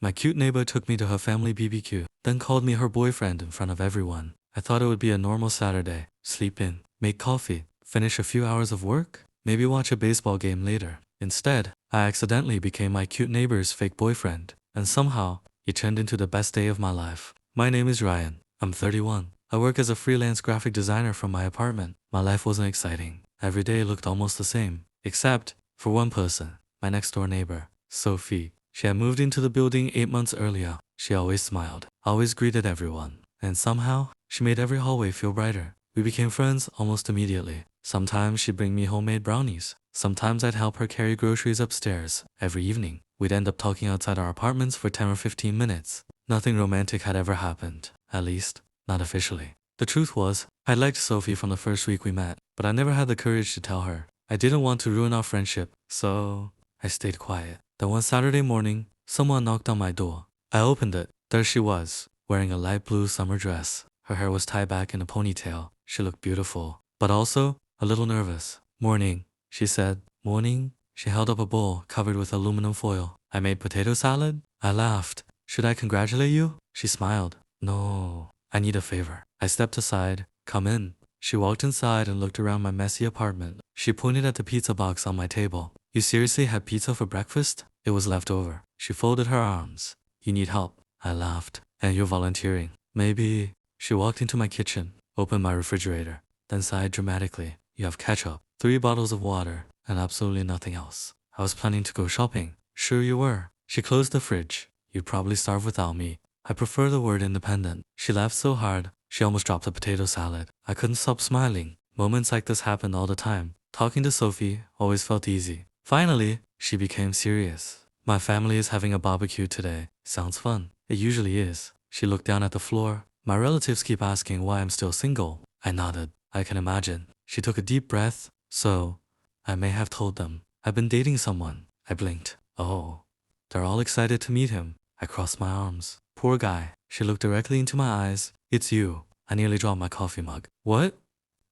My cute neighbor took me to her family BBQ, then called me her boyfriend in front of everyone. I thought it would be a normal Saturday. Sleep in, make coffee, finish a few hours of work, maybe watch a baseball game later. Instead, I accidentally became my cute neighbor's fake boyfriend, and somehow, it turned into the best day of my life. My name is Ryan. I'm 31. I work as a freelance graphic designer from my apartment. My life wasn't exciting. Every day looked almost the same, except for one person, my next door neighbor, Sophie. She had moved into the building 8 months earlier. She always smiled, always greeted everyone, and somehow, she made every hallway feel brighter. We became friends almost immediately. Sometimes she'd bring me homemade brownies. Sometimes I'd help her carry groceries upstairs. Every evening, we'd end up talking outside our apartments for 10 or 15 minutes. Nothing romantic had ever happened, at least, not officially. The truth was, I liked Sophie from the first week we met, but I never had the courage to tell her. I didn't want to ruin our friendship, so I stayed quiet. Then one Saturday morning, someone knocked on my door. I opened it. There she was, wearing a light blue summer dress. Her hair was tied back in a ponytail. She looked beautiful, but also a little nervous. "Morning," she said. "Morning?" She held up a bowl covered with aluminum foil. "I made potato salad?" I laughed. "Should I congratulate you?" She smiled. "No, I need a favor." I stepped aside. "Come in." She walked inside and looked around my messy apartment. She pointed at the pizza box on my table. "You seriously had pizza for breakfast?" It was left over. She folded her arms. "You need help." I laughed. "And you're volunteering." "Maybe." She walked into my kitchen, opened my refrigerator, then sighed dramatically. "You have ketchup, 3 bottles of water, and absolutely nothing else." I was planning to go shopping. "Sure you were." She closed the fridge. "You'd probably starve without me." I prefer the word independent. She laughed so hard, she almost dropped the potato salad. I couldn't stop smiling. Moments like this happened all the time. Talking to Sophie always felt easy. Finally, she became serious. "My family is having a barbecue today. Sounds fun." It usually is. She looked down at the floor. "My relatives keep asking why I'm still single." I nodded. "I can imagine." She took a deep breath. "So, I may have told them. I've been dating someone." I blinked. "Oh, they're all excited to meet him." I crossed my arms. "Poor guy." She looked directly into my eyes. "It's you." I nearly dropped my coffee mug. "What?"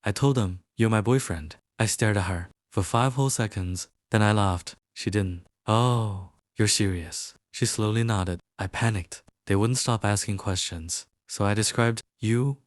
I told them, "You're my boyfriend." I stared at her for 5 whole seconds. Then I laughed. She didn't. "Oh, you're serious." She slowly nodded. I panicked. They wouldn't stop asking questions. So I described, "You?"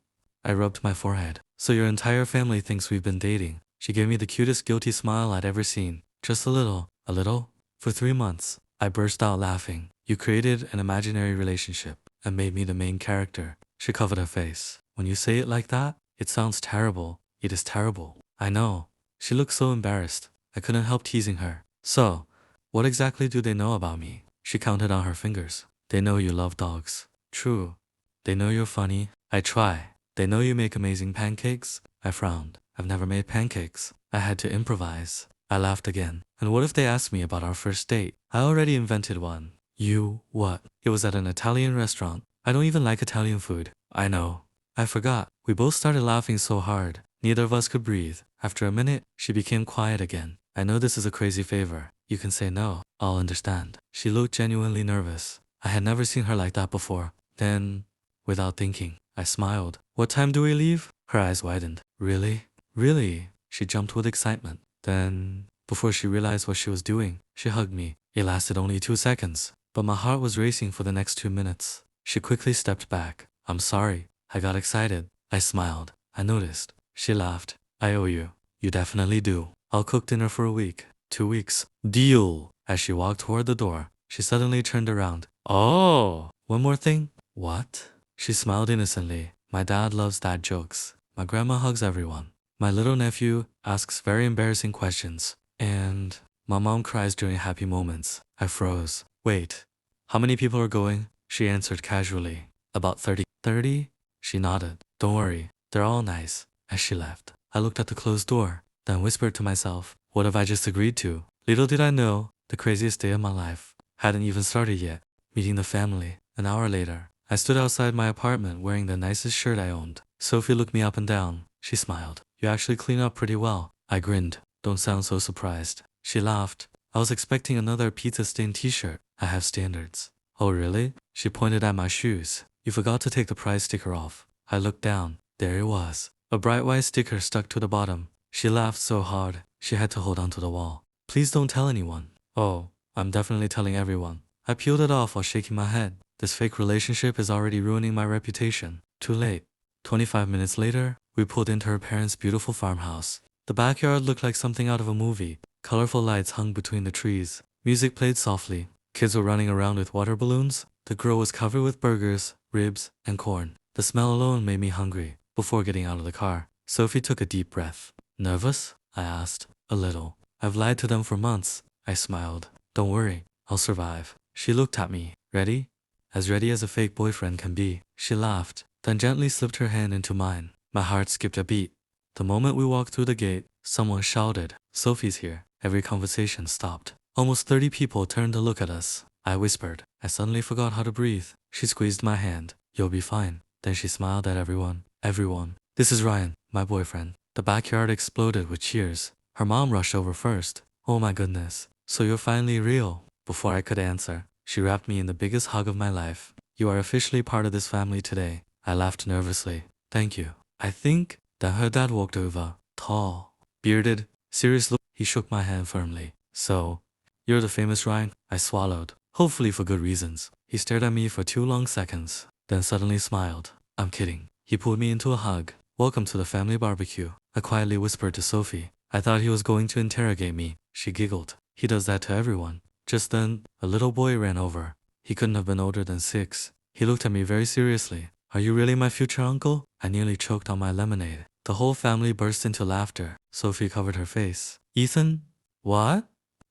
I rubbed my forehead. "So your entire family thinks we've been dating." She gave me the cutest guilty smile I'd ever seen. "Just a little." "A little?" "For 3 months." I burst out laughing. "You created an imaginary relationship and made me the main character." She covered her face. "When you say it like that, it sounds terrible." "It is terrible." "I know." She looked so embarrassed. I couldn't help teasing her. "So, what exactly do they know about me?" She counted on her fingers. "They know you love dogs." "True." "They know you're funny." "I try." "They know you make amazing pancakes." I frowned. I've never made pancakes. I had to improvise. I laughed again. "And what if they asked me about our first date?" "I already invented one." "You what?" "It was at an Italian restaurant." "I don't even like Italian food." "I know." I forgot. We both started laughing so hard. Neither of us could breathe. After a minute, she became quiet again. "I know this is a crazy favor. You can say no. I'll understand." She looked genuinely nervous. I had never seen her like that before. Then, without thinking, I smiled. "What time do we leave?" Her eyes widened. "Really? Really?" She jumped with excitement. Then, before she realized what she was doing, she hugged me. It lasted only 2 seconds, but my heart was racing for the next 2 minutes. She quickly stepped back. "I'm sorry." I got excited. I smiled. "I noticed." She laughed. "I owe you." "You definitely do. I'll cook dinner for a week." 2 weeks. "Deal." As she walked toward the door, she suddenly turned around. "Oh, one more thing." "What?" She smiled innocently. "My dad loves dad jokes. My grandma hugs everyone. My little nephew asks very embarrassing questions. And my mom cries during happy moments." I froze. "Wait, how many people are going?" She answered casually. "About 30. 30? She nodded. "Don't worry, they're all nice." As she left, I looked at the closed door, then whispered to myself, what have I just agreed to? Little did I know, the craziest day of my life hadn't even started yet. Meeting the family. An hour later, I stood outside my apartment wearing the nicest shirt I owned. Sophie looked me up and down. She smiled. "You actually clean up pretty well." I grinned. "Don't sound so surprised." She laughed. "I was expecting another pizza-stained t-shirt. I have standards." "Oh really?" She pointed at my shoes. "You forgot to take the price sticker off." I looked down. There it was. A bright white sticker stuck to the bottom. She laughed so hard, she had to hold onto the wall. "Please don't tell anyone." "Oh, I'm definitely telling everyone." I peeled it off while shaking my head. This fake relationship is already ruining my reputation. Too late. 25 minutes later, we pulled into her parents' beautiful farmhouse. The backyard looked like something out of a movie. Colorful lights hung between the trees. Music played softly. Kids were running around with water balloons. The grill was covered with burgers, ribs, and corn. The smell alone made me hungry. Before getting out of the car, Sophie took a deep breath. Nervous? I asked. A little. I've lied to them for months. I smiled. Don't worry, I'll survive. She looked at me. Ready? As ready as a fake boyfriend can be. She laughed, then gently slipped her hand into mine. My heart skipped a beat. The moment we walked through the gate, someone shouted, Sophie's here. Every conversation stopped. Almost 30 people turned to look at us. I whispered. I suddenly forgot how to breathe. She squeezed my hand. You'll be fine. Then she smiled at everyone. Everyone. This is Ryan, my boyfriend. The backyard exploded with cheers. Her mom rushed over first. Oh my goodness. So you're finally real. Before I could answer, she wrapped me in the biggest hug of my life. You are officially part of this family today. I laughed nervously. Thank you. I think. Then her dad walked over. Tall. Bearded. Serious look. He shook my hand firmly. So, you're the famous Ryan? I swallowed. Hopefully for good reasons. He stared at me for 2 long seconds, then suddenly smiled. I'm kidding. He pulled me into a hug. Welcome to the family barbecue. I quietly whispered to Sophie. I thought he was going to interrogate me. She giggled. He does that to everyone. Just then, a little boy ran over. He couldn't have been older than 6. He looked at me very seriously. Are you really my future uncle? I nearly choked on my lemonade. The whole family burst into laughter. Sophie covered her face. Ethan? What?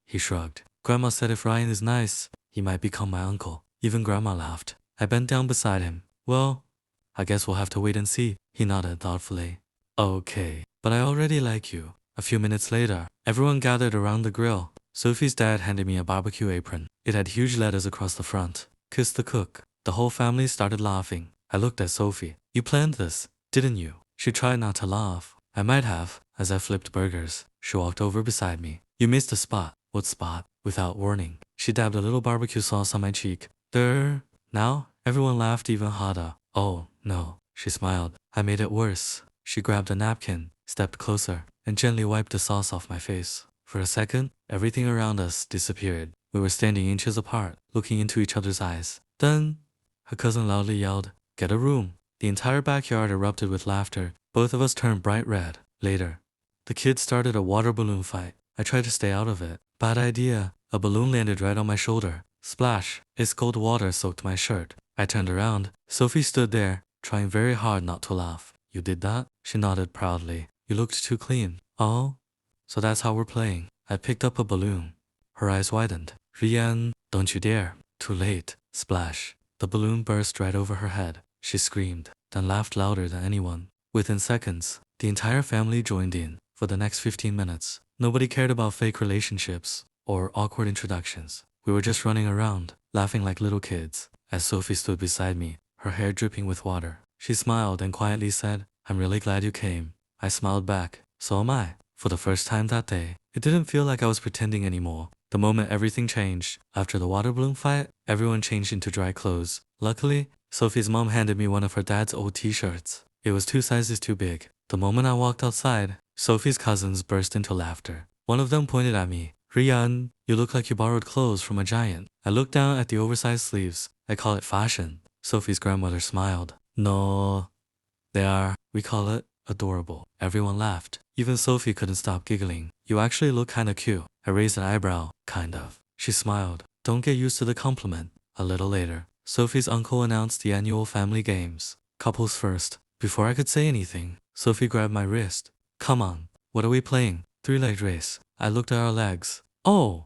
He shrugged. Grandma said if Ryan is nice, he might become my uncle. Even Grandma laughed. I bent down beside him. Well, I guess we'll have to wait and see. He nodded thoughtfully. Okay, but I already like you. A few minutes later, everyone gathered around the grill. Sophie's dad handed me a barbecue apron. It had huge letters across the front. Kiss the cook. The whole family started laughing. I looked at Sophie. You planned this, didn't you? She tried not to laugh. I might have, as I flipped burgers. She walked over beside me. You missed a spot. What spot? Without warning, she dabbed a little barbecue sauce on my cheek. There. Now, everyone laughed even harder. Oh, no. She smiled. I made it worse. She grabbed a napkin, stepped closer, and gently wiped the sauce off my face. For a second, everything around us disappeared. We were standing inches apart, looking into each other's eyes. Then, her cousin loudly yelled, Get a room. The entire backyard erupted with laughter. Both of us turned bright red. Later, the kids started a water balloon fight. I tried to stay out of it. Bad idea. A balloon landed right on my shoulder. Splash. Its cold water soaked my shirt. I turned around. Sophie stood there, trying very hard not to laugh. You did that? She nodded proudly. You looked too clean. Oh? So that's how we're playing. I picked up a balloon. Her eyes widened. Rian, don't you dare. Too late. Splash. The balloon burst right over her head. She screamed, then laughed louder than anyone. Within seconds, the entire family joined in. For the next 15 minutes, nobody cared about fake relationships or awkward introductions. We were just running around, laughing like little kids. As Sophie stood beside me, her hair dripping with water, she smiled and quietly said, I'm really glad you came. I smiled back. So am I. For the first time that day, it didn't feel like I was pretending anymore. The moment everything changed, after the water balloon fight, everyone changed into dry clothes. Luckily, Sophie's mom handed me one of her dad's old t-shirts. It was 2 sizes too big. The moment I walked outside, Sophie's cousins burst into laughter. One of them pointed at me. Rian, you look like you borrowed clothes from a giant. I looked down at the oversized sleeves. I call it fashion. Sophie's grandmother smiled. No, they are. We call it adorable. Everyone laughed. Even Sophie couldn't stop giggling. You actually look kinda cute. I raised an eyebrow. Kind of. She smiled. Don't get used to the compliment. A little later, Sophie's uncle announced the annual family games. Couples first. Before I could say anything, Sophie grabbed my wrist. Come on. What are we playing? 3-legged race. I looked at our legs. Oh!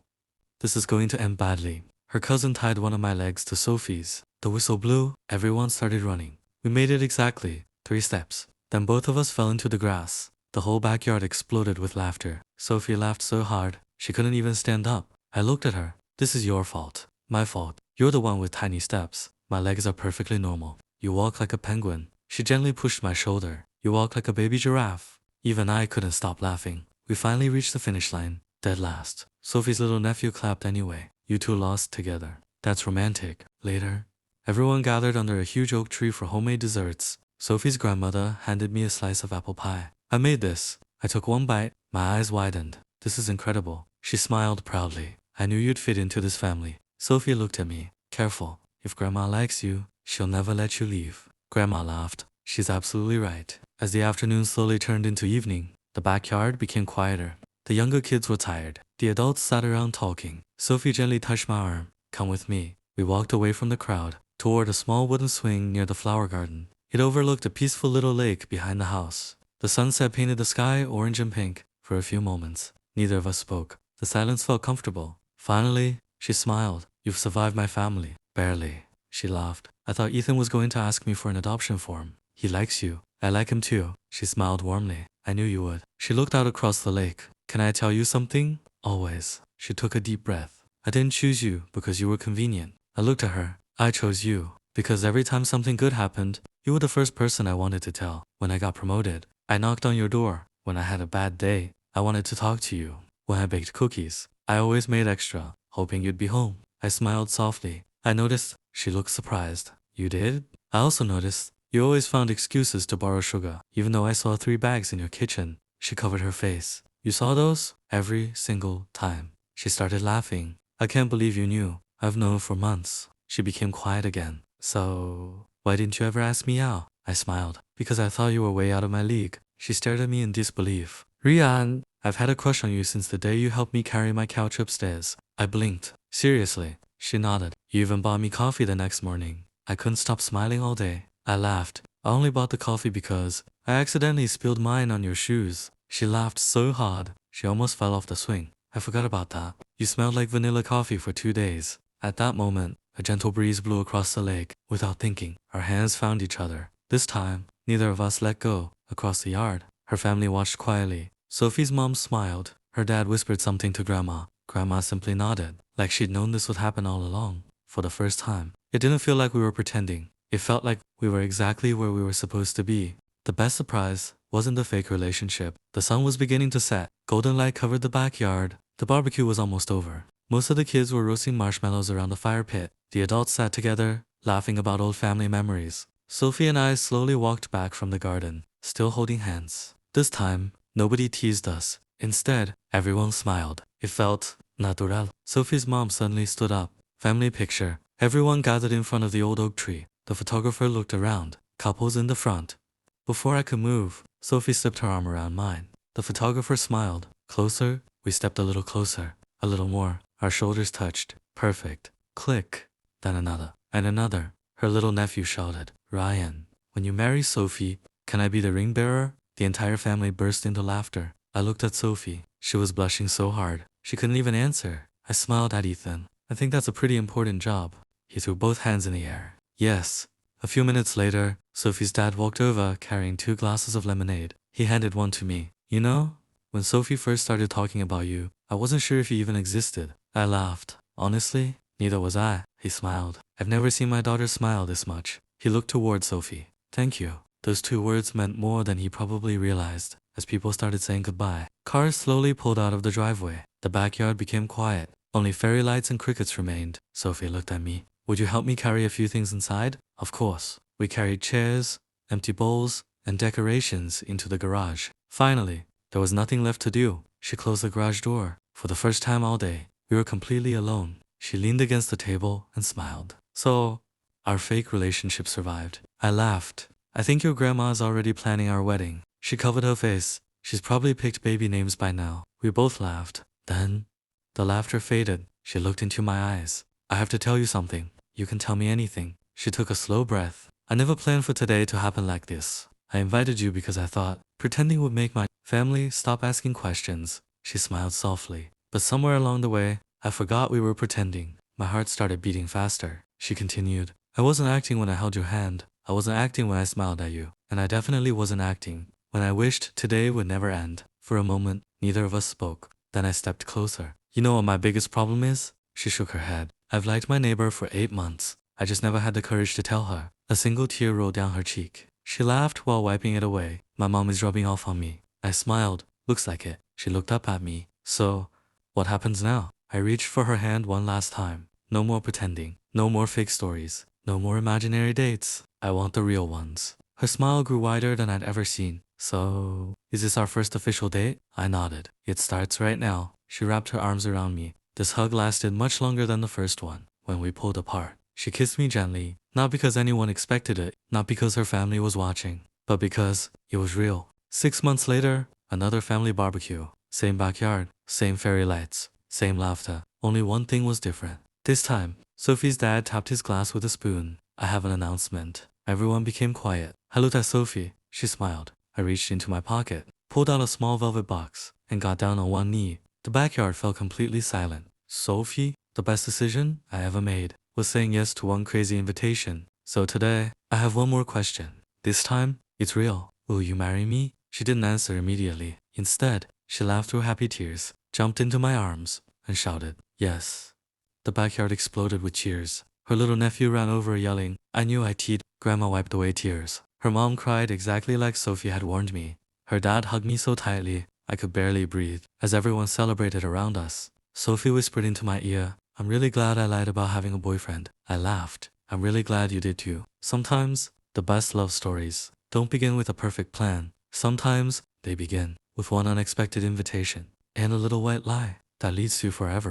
This is going to end badly. Her cousin tied one of my legs to Sophie's. The whistle blew. Everyone started running. We made it exactly 3 steps. Then both of us fell into the grass. The whole backyard exploded with laughter. Sophie laughed so hard, she couldn't even stand up. I looked at her. This is your fault. My fault. You're the one with tiny steps. My legs are perfectly normal. You walk like a penguin. She gently pushed my shoulder. You walk like a baby giraffe. Even I couldn't stop laughing. We finally reached the finish line. Dead last. Sophie's little nephew clapped anyway. You two lost together. That's romantic. Later, everyone gathered under a huge oak tree for homemade desserts. Sophie's grandmother handed me a slice of apple pie. I made this. I took one bite. My eyes widened. This is incredible. She smiled proudly. I knew you'd fit into this family. Sophie looked at me. Careful. If Grandma likes you, she'll never let you leave. Grandma laughed. She's absolutely right. As the afternoon slowly turned into evening, the backyard became quieter. The younger kids were tired. The adults sat around talking. Sophie gently touched my arm. Come with me. We walked away from the crowd, toward a small wooden swing near the flower garden. It overlooked a peaceful little lake behind the house. The sunset painted the sky orange and pink. For a few moments, neither of us spoke. The silence felt comfortable. Finally, she smiled. You've survived my family. Barely. She laughed. I thought Ethan was going to ask me for an adoption form. He likes you. I like him too. She smiled warmly. I knew you would. She looked out across the lake. Can I tell you something? Always. She took a deep breath. I didn't choose you because you were convenient. I looked at her. I chose you because every time something good happened, you were the first person I wanted to tell. When I got promoted, I knocked on your door. When I had a bad day, I wanted to talk to you. When I baked cookies, I always made extra, hoping you'd be home. I smiled softly. I noticed she looked surprised. You did? I also noticed you always found excuses to borrow sugar, even though I saw 3 bags in your kitchen. She covered her face. You saw those? Every single time. She started laughing. I can't believe you knew. I've known for months. She became quiet again. So, why didn't you ever ask me out? I smiled. Because I thought you were way out of my league. She stared at me in disbelief. Rian, I've had a crush on you since the day you helped me carry my couch upstairs. I blinked. Seriously? She nodded. You even bought me coffee the next morning. I couldn't stop smiling all day. I laughed. I only bought the coffee because I accidentally spilled mine on your shoes. She laughed so hard, she almost fell off the swing. I forgot about that. You smelled like vanilla coffee for 2 days. At that moment, a gentle breeze blew across the lake. Without thinking, our hands found each other. This time, neither of us let go. Across the yard, her family watched quietly. Sophie's mom smiled. Her dad whispered something to Grandma. Grandma simply nodded, like she'd known this would happen all along. For the first time, it didn't feel like we were pretending. It felt like we were exactly where we were supposed to be. The best surprise wasn't the fake relationship. The sun was beginning to set. Golden light covered the backyard. The barbecue was almost over. Most of the kids were roasting marshmallows around the fire pit. The adults sat together, laughing about old family memories. Sophie and I slowly walked back from the garden, still holding hands. This time, nobody teased us. Instead, everyone smiled. It felt natural. Sophie's mom suddenly stood up. Family picture. Everyone gathered in front of the old oak tree. The photographer looked around. Couples in the front. Before I could move, Sophie slipped her arm around mine. The photographer smiled. Closer? We stepped a little closer. A little more. Our shoulders touched. Perfect. Click. Then another. And another. Her little nephew shouted, Ryan, when you marry Sophie, can I be the ring bearer? The entire family burst into laughter. I looked at Sophie. She was blushing so hard. She couldn't even answer. I smiled at Ethan. I think that's a pretty important job. He threw both hands in the air. Yes. A few minutes later, Sophie's dad walked over carrying 2 glasses of lemonade. He handed one to me. You know, when Sophie first started talking about you, I wasn't sure if you even existed. I laughed. Honestly, neither was I. He smiled. I've never seen my daughter smile this much. He looked toward Sophie. Thank you. Those 2 words meant more than he probably realized. As people started saying goodbye, cars slowly pulled out of the driveway. The backyard became quiet. Only fairy lights and crickets remained. Sophie looked at me. Would you help me carry a few things inside? Of course. We carried chairs, empty bowls, and decorations into the garage. Finally, there was nothing left to do. She closed the garage door. For the first time all day, we were completely alone. She leaned against the table and smiled. So, our fake relationship survived. I laughed. I think your grandma is already planning our wedding. She covered her face. She's probably picked baby names by now. We both laughed. Then, the laughter faded. She looked into my eyes. I have to tell you something. You can tell me anything. She took a slow breath. I never planned for today to happen like this. I invited you because I thought pretending would make my family stop asking questions. She smiled softly. But somewhere along the way, I forgot we were pretending. My heart started beating faster. She continued. I wasn't acting when I held your hand. I wasn't acting when I smiled at you. And I definitely wasn't acting when I wished today would never end. For a moment, neither of us spoke. Then I stepped closer. You know what my biggest problem is? She shook her head. I've liked my neighbor for 8 months. I just never had the courage to tell her. A single tear rolled down her cheek. She laughed while wiping it away. My mom is rubbing off on me. I smiled. Looks like it. She looked up at me. So, what happens now? I reached for her hand one last time. No more pretending. No more fake stories. No more imaginary dates. I want the real ones. Her smile grew wider than I'd ever seen. So, is this our first official date? I nodded. It starts right now. She wrapped her arms around me. This hug lasted much longer than the first one. When we pulled apart, she kissed me gently, not because anyone expected it, not because her family was watching, but because it was real. 6 months later, another family barbecue. Same backyard, same fairy lights, same laughter. Only one thing was different. This time, Sophie's dad tapped his glass with a spoon. I have an announcement. Everyone became quiet. I looked at Sophie. She smiled. I reached into my pocket, pulled out a small velvet box, and got down on one knee. The backyard fell completely silent. Sophie, the best decision I ever made was saying yes to one crazy invitation. So today, I have one more question. This time, it's real. Will you marry me? She didn't answer immediately. Instead, she laughed through happy tears, jumped into my arms, and shouted, "Yes." The backyard exploded with cheers. Her little nephew ran over yelling, "I knew I teed." Grandma wiped away tears. Her mom cried exactly like Sophie had warned me. Her dad hugged me so tightly, I could barely breathe. As everyone celebrated around us, Sophie whispered into my ear, "I'm really glad I lied about having a boyfriend." I laughed. "I'm really glad you did too." Sometimes, the best love stories don't begin with a perfect plan. Sometimes, they begin with one unexpected invitation and a little white lie that leads to forever.